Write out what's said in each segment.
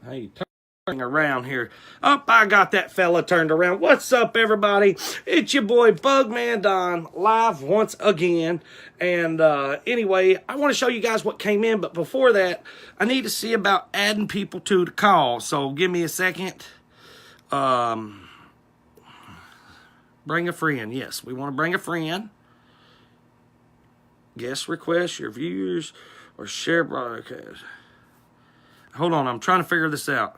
Hey, turning around here. Up, I got that fella turned around. What's up, everybody? It's your boy Bugman Don, live once again. And anyway, I want to show you guys what came in. But before that, I need to see about adding people to the call. So give me a second. Bring a friend. Yes, we want to bring a friend. Guest request, your viewers, or share broadcast. Hold on, I'm trying to figure this out.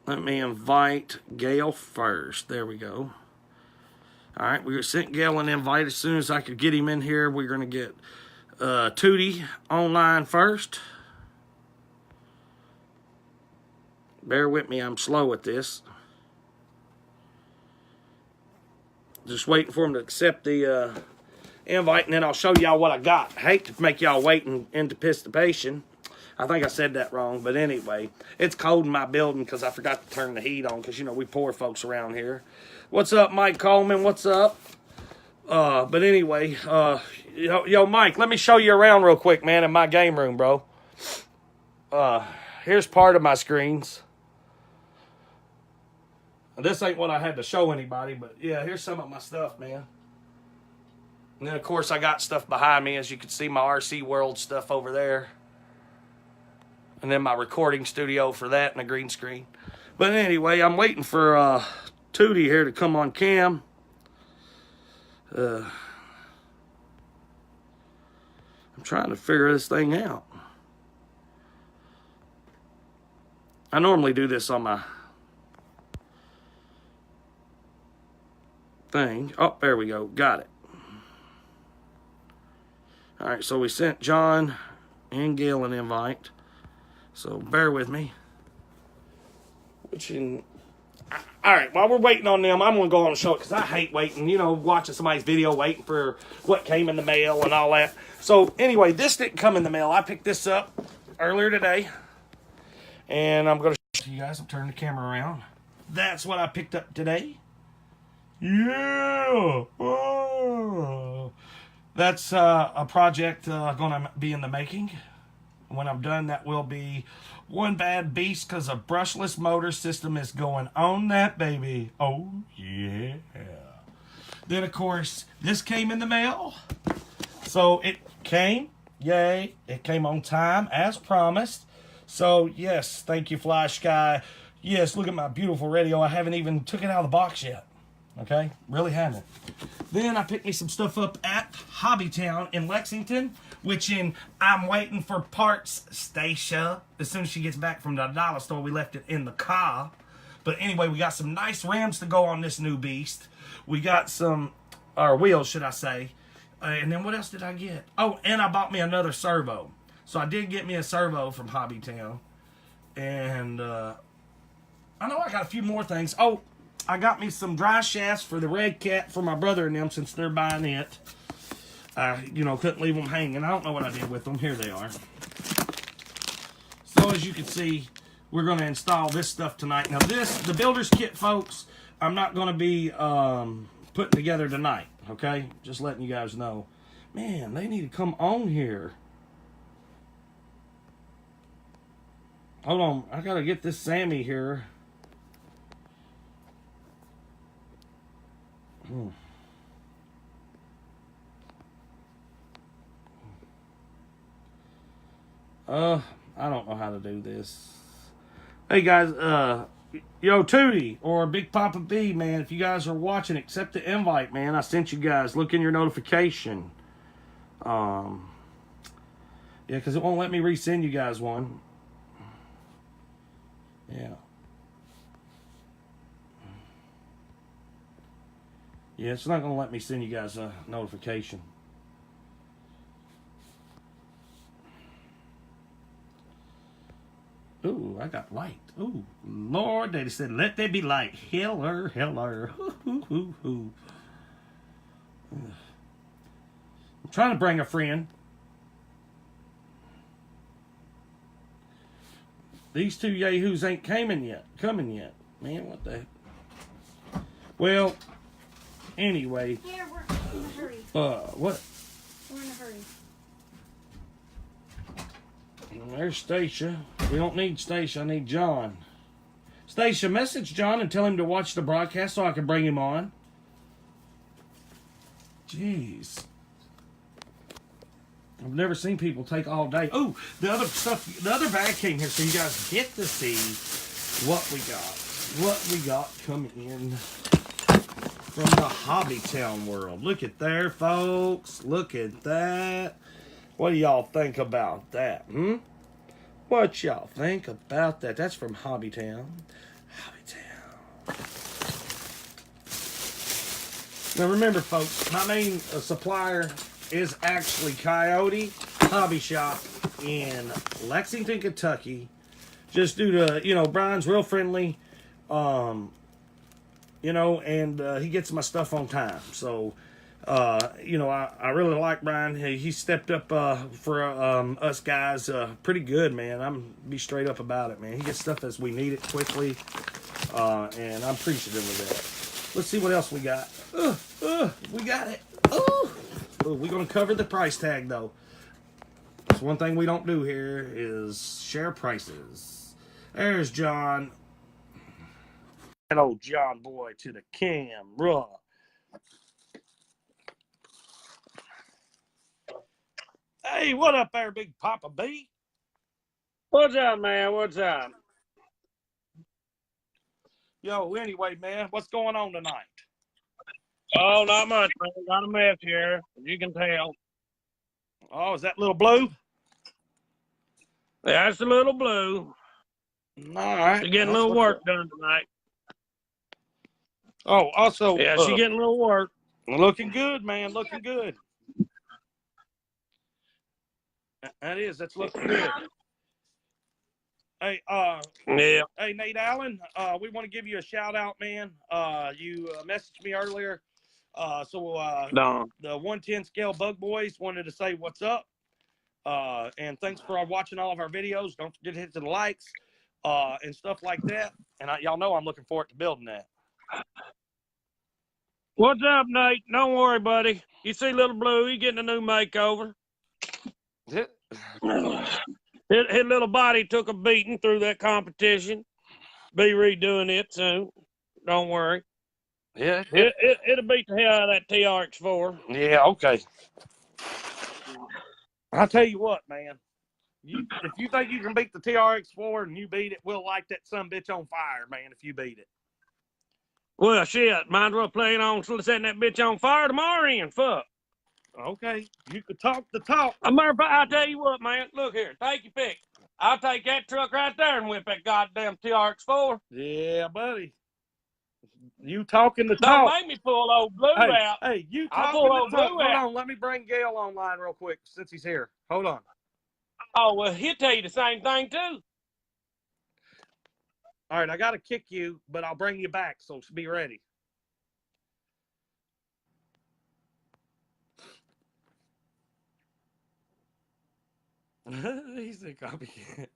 Let me invite Gail first. There we go. All right, we sent Gail an invite as soon as I could get him in here. We're going to get Tootie online first. Bear with me, I'm slow at this. Just waiting for him to accept the invite, and then I'll show y'all what I got. I hate to make y'all wait in anticipation. I think I said that wrong, but anyway, it's cold in my building because I forgot to turn the heat on because, you know, we poor folks around here. What's up, Mike Coleman? What's up? But anyway, yo, Mike, let me show you around real quick, man, in my game room, bro. Here's part of my screens. This ain't what I had to show anybody, but yeah, here's some of my stuff, man. And then, of course, I got stuff behind me. As you can see, my RC World stuff over there. And then my recording studio for that and a green screen. But anyway, I'm waiting for Tootie here to come on cam. I'm trying to figure this thing out. I normally do this on my thing. Oh, there we go. Got it. All right, so we sent John and Gail an invite. So bear with me. All right, while we're waiting on them, I'm going to go on and show it because I hate waiting. You know, watching somebody's video, waiting for what came in the mail and all that. So anyway, this didn't come in the mail. I picked this up earlier today. And I'm going to show you guys. I'm turning the camera around. That's what I picked up today. Yeah. Oh. That's a project going to be in the making. When I'm done, that will be one bad beast because a brushless motor system is going on that baby. Oh, yeah. Then, of course, this came in the mail. So it came. Yay. It came on time as promised. So, yes, thank you, Fly Sky. Yes, look at my beautiful radio. I haven't even took it out of the box yet. Okay? Really haven't. Then I picked me some stuff up at Hobbytown in Lexington, I'm waiting for parts Stacia. As soon as she gets back from the dollar store, we left it in the car. But anyway, we got some nice rims to go on this new beast. We got some, or wheels, should I say. And then what else did I get? Oh, and I bought me another servo. So I did get me a servo from Hobbytown. And I know I got a few more things. Oh, I got me some dry shafts for the Red Cat for my brother and them since they're buying it. You know, couldn't leave them hanging. I don't know what I did with them. Here they are. So as you can see, we're going to install this stuff tonight. Now the builder's kit, folks, I'm not going to be putting together tonight. Okay? Just letting you guys know. Man, they need to come on here. Hold on. I got to get this Sammy here. I don't know how to do this. Hey guys, yo Tootie or Big Papa B, man, if you guys are watching, accept the invite, man. I sent you guys. Look in your notification. Yeah, because it won't let me resend you guys one. Yeah. Yeah, it's not going to let me send you guys a notification. Ooh, I got light. Ooh, Lord, they said, let there be light. Heller. I'm trying to bring a friend. These two yahoos ain't coming yet. Man, what the heck? Well, anyway. Yeah, we're in a hurry. What? We're in a hurry. There's Stacia. We don't need Stacia. I need John. Stacia, message John and tell him to watch the broadcast so I can bring him on. Jeez. I've never seen people take all day. Oh, the other bag came here so you guys get to see what we got. What we got coming in from the Hobbytown world. Look at there, folks. Look at that. What do y'all think about that? What y'all think about that? That's from Hobbytown. Hobbytown. Now remember, folks, my main supplier is actually Coyote Hobby Shop in Lexington, Kentucky. Just due to, Brian's real friendly, and he gets my stuff on time. So, I really like Brian. He stepped up for us guys pretty good, man. I'm be straight up about it, man. He gets stuff as we need it quickly, and I'm appreciative of that. Let's see what else we got. We got it. We're going to cover the price tag, though. That's one thing we don't do here is share prices. There's John. And old John boy to the camera. Hey, what up there, Big Papa B? What's up, man? What's up? Yo, anyway, man, what's going on tonight? Oh, not much, man. Got a mess here, as you can tell. Oh, is that Little Blue? That's a little blue. All right. She's getting a little work done tonight. Oh, also, yeah, she's getting a little work. Looking good, man. Looking good. That's looking good. Hey, yeah. Hey, Nate Allen, we want to give you a shout out, man. You messaged me earlier. No. The 110 scale Bug Boys wanted to say what's up. And thanks for watching all of our videos. Don't forget to hit the likes, and stuff like that. And y'all know I'm looking forward to building that. What's up, Nate? Don't worry, buddy. You see Little Blue, he getting a new makeover. His little body took a beating through that competition. Be redoing it soon. Don't worry. Yeah. It'll beat the hell out of that TRX4. Yeah, okay. I'll tell you what, man. If you think you can beat the TRX4 and you beat it, we'll light that sumbitch on fire, man, if you beat it. Well, shit. Might as well plan on setting that bitch on fire tomorrow and fuck. Okay. You could talk the talk. I'll tell you what, man. Look here. Take your pick. I'll take that truck right there and whip that goddamn TRX4. Yeah, buddy. You talking the talk. Don't make me pull old Blue out. Hey, you I'll talking pull the talk. Blue out. Hold on. Let me bring Gail online real quick since he's here. Hold on. Oh, well, he'll tell you the same thing, too. All right, I got to kick you, but I'll bring you back, so be ready. He's a copycat.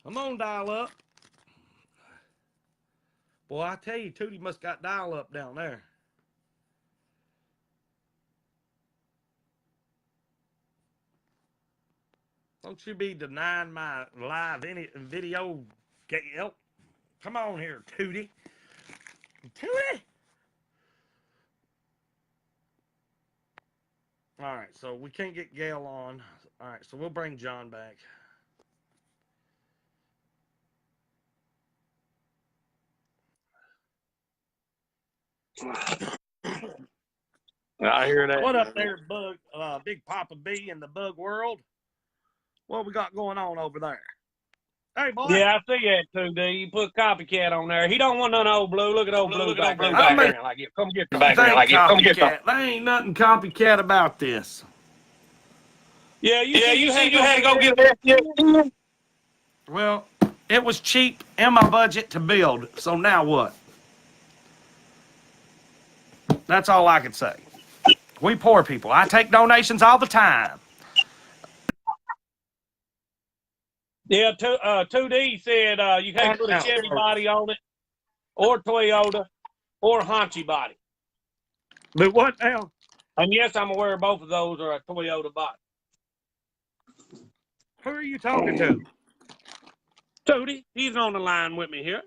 I'm on dial up. Boy, I tell you, Tootie must got dial up down there. Don't you be denying my live video, Gail. Come on here, Tootie. Tootie! All right, so we can't get Gail on. All right, so we'll bring John back. I hear that. What up there, Big Papa B in the bug world? What we got going on over there? Hey, boy. Yeah, I see that too, D. You put copycat on there. He don't want none old Blue. Look at old Blue back there. Like, come get the back there. Like, come get the. There ain't nothing copycat about this. Yeah, you had to go get that. Well, it was cheap in my budget to build. So now what? That's all I can say. We poor people. I take donations all the time. Yeah, 2D said you can't put a Chevy body on it, or Toyota, or Honchi body. But what now? And yes, I'm aware both of those are a Toyota body. Who are you talking to? 2D, he's on the line with me here.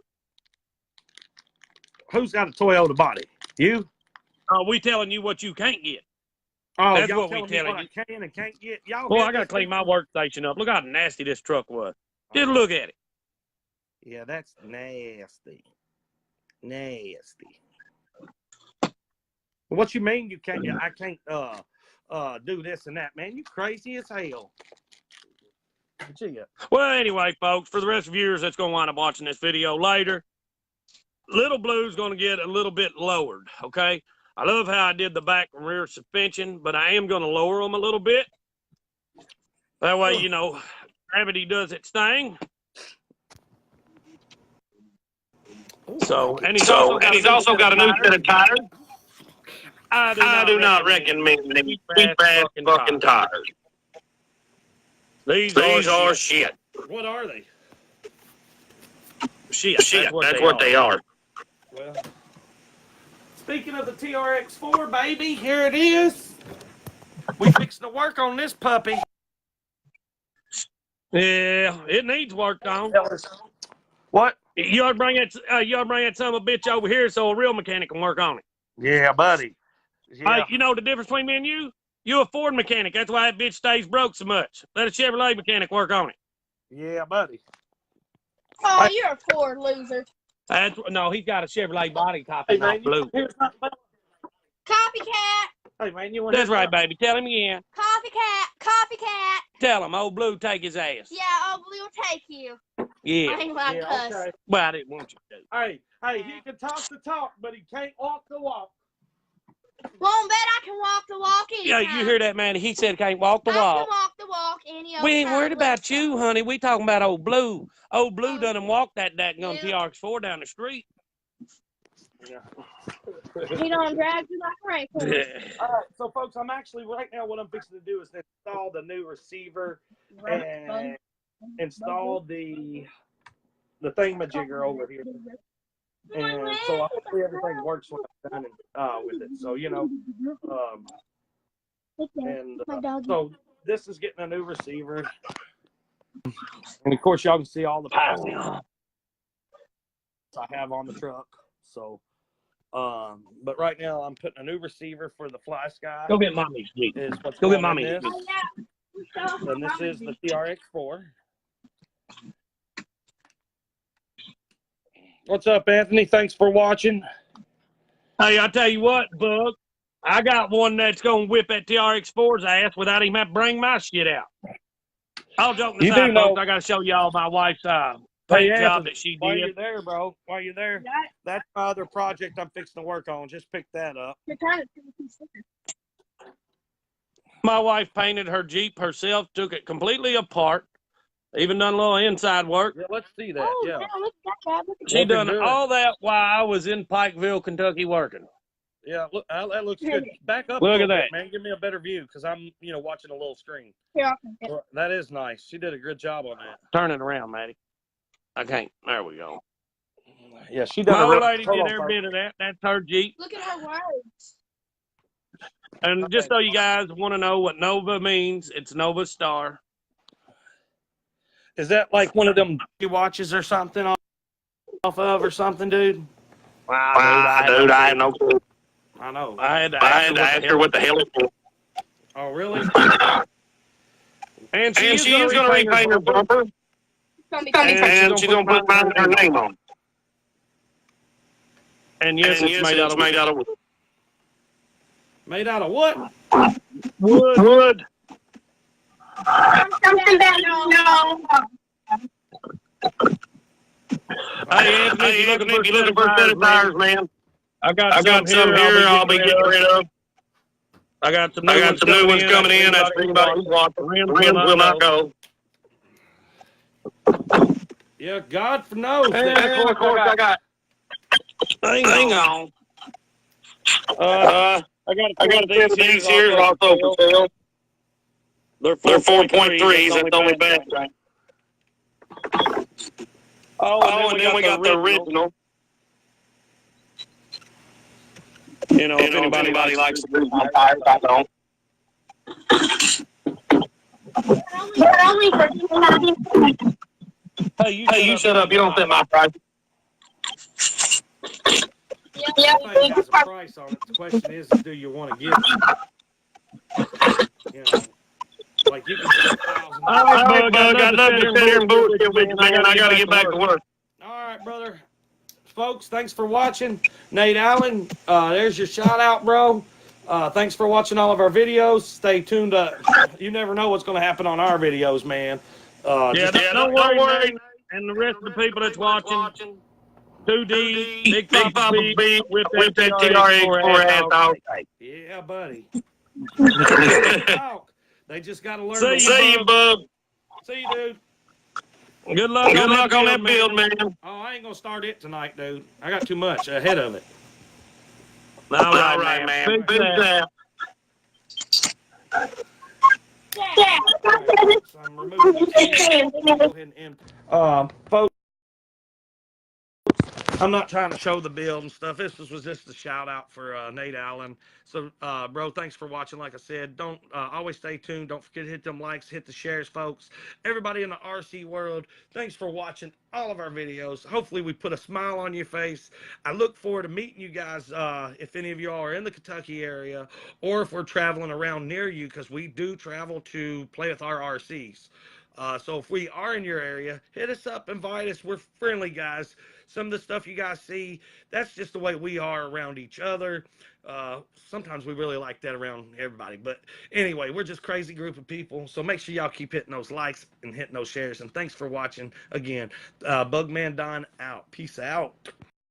Who's got a Toyota body? You? We telling you what you can't get. Oh, That's y'all what we telling me telling what I can and can't get. Y'all Well, get I got to this clean my thing? workstation up. Look how nasty this truck was. Just look at it. Yeah, that's nasty. Nasty. What you mean you can't? I can't do this and that, man. You crazy as hell. Gee, Well, anyway, folks, for the rest of viewers that's going to wind up watching this video later, Little Blue's going to get a little bit lowered, okay? I love how I did the back and rear suspension, but I am going to lower them a little bit. That way, you know, gravity does its thing. So, and he's also got a new set of tires. I do not recommend them cheap ass fucking tires. These are shit. what are they? Shit, that's what they are. Well, speaking of the TRX4, baby, here it is. We fixing to work on this puppy. Yeah, it needs work on. What? You ought to bring that son of a bitch over here so a real mechanic can work on it. Yeah, buddy. Yeah. Hey, you know the difference between me and you? You a Ford mechanic. That's why that bitch stays broke so much. Let a Chevrolet mechanic work on it. Yeah, buddy. Oh, you're a Ford loser. No, he's got a Chevrolet body top Hey, and not man, blue. Copycat. Hey, man, you want That's right, baby. Tell him again. Copycat. Tell him old blue take his ass. Yeah, old Blue will take you. Yeah. I ain't like us. okay. Well, I didn't want you to. Hey, he can talk the talk, but he can't walk the walk. Won't bet I can walk the walk Yeah, anytime. you hear that, man? He said can't walk the I can walk. walk the walk any old We ain't time, worried about let's you, go. honey. We talking about old blue. Old blue done him walk that daggone Yeah. TRX4 down the street. He don't drag you like a racehorse. All right, so folks, I'm actually right now. What I'm fixing to do is install the new receiver and install the thingamajigger over here. And so hopefully everything works when I'm done with it. So you know, and so this is getting a new receiver, and of course y'all can see all the parts I have on the truck. So, but right now I'm putting a new receiver for the Fly Sky. Go get mommy's Jeep. Is what's Go get going in mommy's this. Oh, And this is the TRX4. What's up, Anthony? Thanks for watching. Hey, I tell you what, Bug. I got one that's gonna whip that TRX4's ass without even have to bring my shit out. All joking You aside, do know- folks, I gotta show y'all my wife's Hey, paint job Anthony, that she while did. you're there, bro, while you're there, that's my other project I'm fixing to work on. Just pick that up. My wife painted her Jeep herself, took it completely apart, even done a little inside work. Yeah, let's see that. Oh, Yeah, man, look at that, Dad. Look at She Looking done good. all that while I was in Pikeville, Kentucky working. yeah. Look, that looks good. Back up. Look a at little that. bit, man. Give me a better view because I'm, watching a little screen. that. Well, that is nice. She did a good job on that. Turn it around, Maddie. I can't. There we go. Yeah, she did. My a old real, lady hold did on, every folks. bit of that. That's her Jeep. Look at her words. And just so you guys want to know what Nova means, it's Nova Star. Is that like one of them? Watches or something off of or something, dude? Wow, dude, I have no clue. I know. I had to ask her what the hell it was. Oh, really? And she And is going to repaint her bumper. It's She's going to put her name on. And yes, it's made out of wood. Made out of what? Wood. something that no. Hey, Anthony, if you're looking for a set of tires, man, I got some here I'll be getting rid of. I got some new ones coming in. That's for anybody who wants them. Rims will not go. Yeah, God knows. And of course, I got. Hang on. I got a set of these here also for sale. They're 4.3s. That's the only bad thing. Oh, and then we got the original. You know, if anybody likes to do vampires, I don't. Only for Hey, you shut up. You don't set my price. yeah. Everything has a price on it. The question is do you want to give it? You know, like you can say $1,000. All right, Bug. I'd love to sit here and bullshit with you, man. I got to get back to work. All right, brother. Folks, thanks for watching. Nate Allen, there's your shout out, bro. Thanks for watching all of our videos. Stay tuned. You never know what's going to happen on our videos, man. Don't worry. And the rest of the people that's watching, 2D, Big Papa B, with that TRX 4 Yeah, buddy. They just got to learn. See you, Bub. See you, dude. Good luck on that build, man. Oh, I ain't going to start it tonight, dude. I got too much ahead of it. All right, man. Peace out. So I'm removing the Go ahead and folks, I'm not trying to show the build and stuff. This was just a shout out for Nate Allen. So, bro, thanks for watching. Like I said, don't always stay tuned. Don't forget to hit them likes, hit the shares, folks. Everybody in the RC world, thanks for watching all of our videos. Hopefully, we put a smile on your face. I look forward to meeting you guys if any of y'all are in the Kentucky area or if we're traveling around near you, because we do travel to play with our RCs. So if we are in your area, hit us up, invite us. We're friendly guys. Some of the stuff you guys see, that's just the way we are around each other. Sometimes we really like that around everybody. But anyway, we're just crazy group of people. So make sure y'all keep hitting those likes and hitting those shares. And thanks for watching again. Bugman Don out. Peace out.